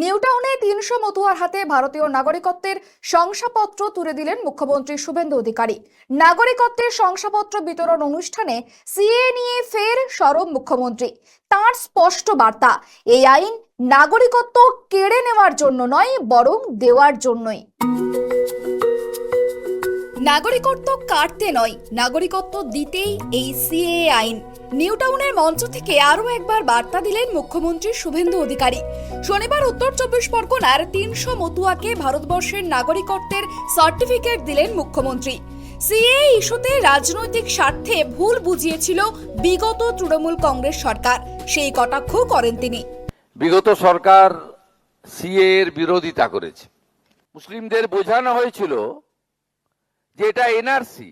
নিউটাউনে ৩০০ মতুয়ার হাতে ভারতীয় নাগরিকত্বের শংসাপত্র তুলে দিলেন মুখ্যমন্ত্রী শুভেন্দু অধিকারী। নাগরিকত্বের শংসাপত্র বিতরণ অনুষ্ঠানে সিএএ নিয়ে ফের সরব মুখ্যমন্ত্রী। তার স্পষ্ট বার্তা, এই আইন নাগরিকত্ব কেড়ে নেওয়ার জন্য নয়, বরং দেওয়ার জন্যই। নাগরিকত্ব কাটতে নয়, নাগরিকত্ব দিতেই এই সিএএ আইন। নিউটাউনের মঞ্চ থেকে আরও একবার বার্তা দিলেন মুখ্যমন্ত্রী শুভেন্দু অধিকারী। শনিবার উত্তর ২৪ পরগনার ৩০০ মতুয়াকে ভারতবর্ষের নাগরিকত্বের সার্টিফিকেট দিলেন মুখ্যমন্ত্রী। সিএএ ইস্যুতে রাজনৈতিক স্বার্থে ভুল বুঝিয়েছিল বিগত তৃণমূল কংগ্রেস সরকার, সেই কটাক্ষ করেন তিনি। বিগত সরকার সিএএ এর বিরোধিতা করেছে। মুসলিমদের বোঝানো হয়েছিল যে এটা এনআরসি,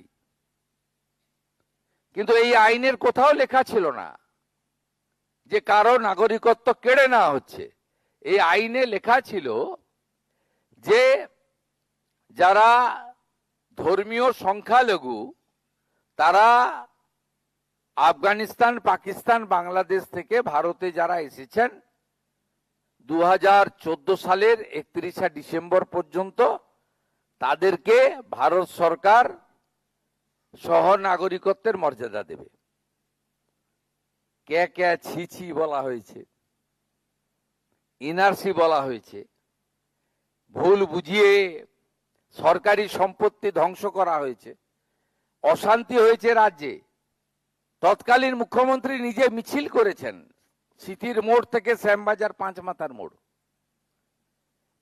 কিন্তু এই আইনের কোথাও লেখা ছিল না যে কারো নাগরিকত্ব কেড়ে নেওয়া হচ্ছে। এই আইনে লেখা ছিল যে যারা ধর্মীয় সংখ্যালঘু, তারা আফগানিস্তান, পাকিস্তান, বাংলাদেশ থেকে ভারতে যারা এসেছেন 2014 সালের 31শে ডিসেম্বর পর্যন্ত, তাদেরকে ভারত সরকার সহ নাগরিকত্বের মর্যাদা দেবে। কে কে ছিছি বলা হয়েছে, এনআরসি বলা হয়েছে, ভুল বুঝিয়ে সরকারি সম্পত্তি ধ্বংস করা হয়েছে, অশান্তি হয়েছে রাজ্যে। তৎকালীন মুখ্যমন্ত্রী নিজে মিছিল করেছেন সিটির মোড় থেকে শ্যামবাজার ৫ মাথার মোড়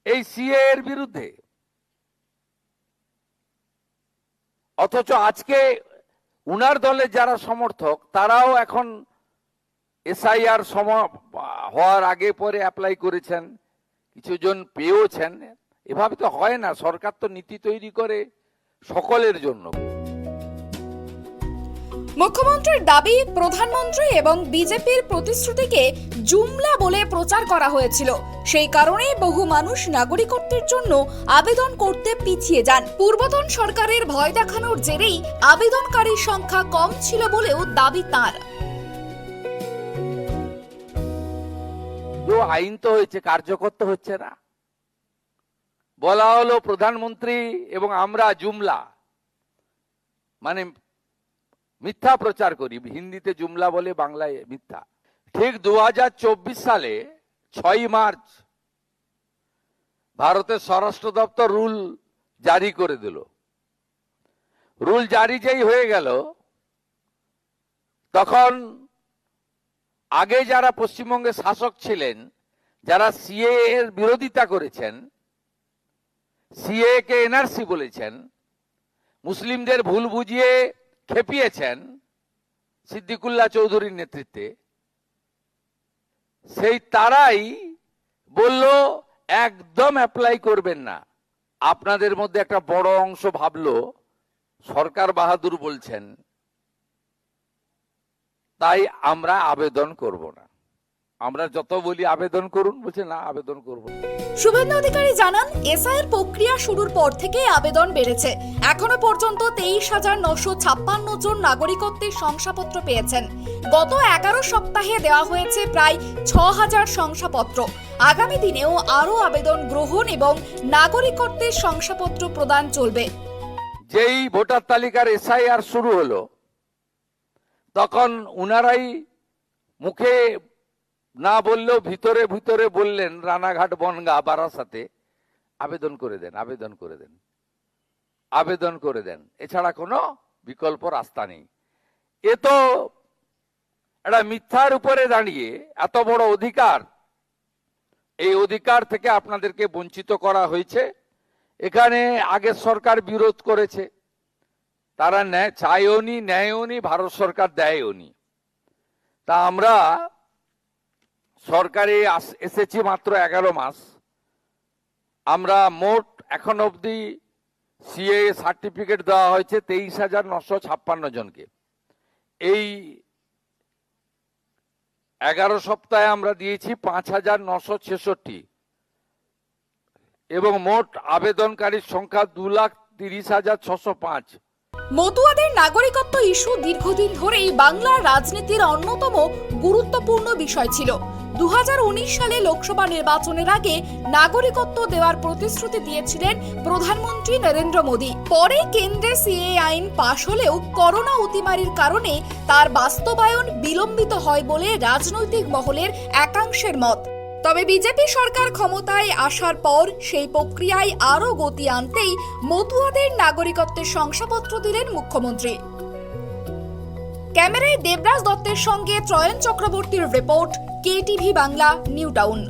এই সিএএ এর বিরুদ্ধে। অথচ আজকে উনার দলের যারা সমর্থক, তারাও এখন এসআইআর হওয়ার আগে পরে অ্যাপ্লাই করেছেন, কিছুজন পেয়েওছেন। এভাবে তো হয় না, সরকার তো নীতি তৈরি করে সকলের জন্য। মুখ্যমন্ত্রীর দাবি, প্রধানমন্ত্রী এবং বিজেপির প্রতিশ্রুতিকে জুমলা বলে প্রচার করা হয়েছিল, সেই কারণেই বহু মানুষ নাগরিকত্বের জন্য আবেদন করতে পিছিয়ে যান। পূর্বতন সরকারের ভয় দেখানোর জেরেই আবেদনকারীর সংখ্যা কম ছিল বলেও দাবি তাঁর। আইন তো হয়েছে, কার্যকর তো হচ্ছে না। বলা হলো প্রধানমন্ত্রী এবং আমরা জুমলা, মানে মিথ্যা প্রচার করি। হিন্দিতে জুমলা বলে, বাংলায় মিথ্যা। ঠিক 2024 সালে 6 মার্চ ভারতের স্বরাষ্ট্র দপ্তর রুল জারি করে দিল। রুল জারি যেই হয়ে গেল, তখন আগে যারা পশ্চিমবঙ্গে শাসক ছিলেন, যারা সিএএ এর বিরোধিতা করেছেন, সিএএ কে এনআরসি বলেছেন, মুসলিমদের ভুল বুঝিয়ে খেপিয়েছেন সিদ্দিকুল্লাহ চৌধুরীর নেতৃত্বে, সেই তারাই বলল একদম অ্যাপ্লাই করবেন না। আপনাদের মধ্যে একটা বড় অংশ ভাবলো সরকার বাহাদুর বলছেন, তাই আমরা আবেদন করব না। আমরা যত বলি আবেদন করুন, বলছে না আবেদন করব না। শুভেন্দু অধিকারী জানান, এসআইআর প্রক্রিয়া শুরুর পর থেকে আবেদন বেড়েছে। এখনো পর্যন্ত 23,956 জন নাগরিকত্বের শংসাপত্র পেয়েছেন। গত 11 সপ্তাহে দেওয়া হয়েছে প্রায় 6,000 শংসাপত্র। আগামী দিনেও আরো আবেদন গ্রহণ এবং নাগরিকত্বের শংসাপত্র প্রদান চলবে। যেই ভোটার তালিকার এসআইআর শুরু হলো, তখন উনারাই মুখে না বললেও ভিতরে ভিতরে বললেন রানাঘাট, বনগাঁ, বারাসাতে আবেদন করে দেন, আবেদন করে দেন, আবেদন করে দেন। এছাড়া কোনো বিকল্প রাস্তা নেই। এ তো একটা মিথ্যার উপরে দাঁড়িয়ে এত বড় অধিকার, এই অধিকার থেকে আপনাদেরকে বঞ্চিত করা হয়েছে। এখানে আগের সরকার বিরোধ করেছে, তারা চায়ওনি, নেয়ওনি, ভারত সরকার দেয়ওনি। তা আমরা সরকারে এসেছি মাত্র 11 মাস। আমরা মোট এখন অবধি সিএএ সার্টিফিকেট দেওয়া হয়েছে 23,956 জনকে। এই 11 সপ্তাহে আমরা দিয়েছি 5,966, এবং মোট আবেদনকারীর সংখ্যা 2,30,605। মতুয়াদের নাগরিকত্ব ইস্যু দীর্ঘদিন ধরেই বাংলার রাজনীতির অন্যতম গুরুত্বপূর্ণ বিষয় ছিল। 2019 সালে লোকসভা নির্বাচনের আগে নাগরিকত্ব দেওয়ার প্রতিশ্রুতি দিয়েছিলেন প্রধানমন্ত্রী নরেন্দ্র মোদী। পরে কেন্দ্রে সিএএ আইন পাশ হলেও করোনা অতিমারির কারণে তার বাস্তবায়ন বিলম্বিত হয় বলে রাজনৈতিক মহলের একাংশের মত। তবে বিজেপি সরকার ক্ষমতায় আসার পর সেই প্রক্রিয়ায় আরও গতি আনতেই মতুয়াদের নাগরিকত্বের শংসাপত্র দিলেন মুখ্যমন্ত্রী। ক্যামেরায় দেবরাজ দত্তের সঙ্গে ত্রয়ন চক্রবর্তীর report, KTV Bangla, new town.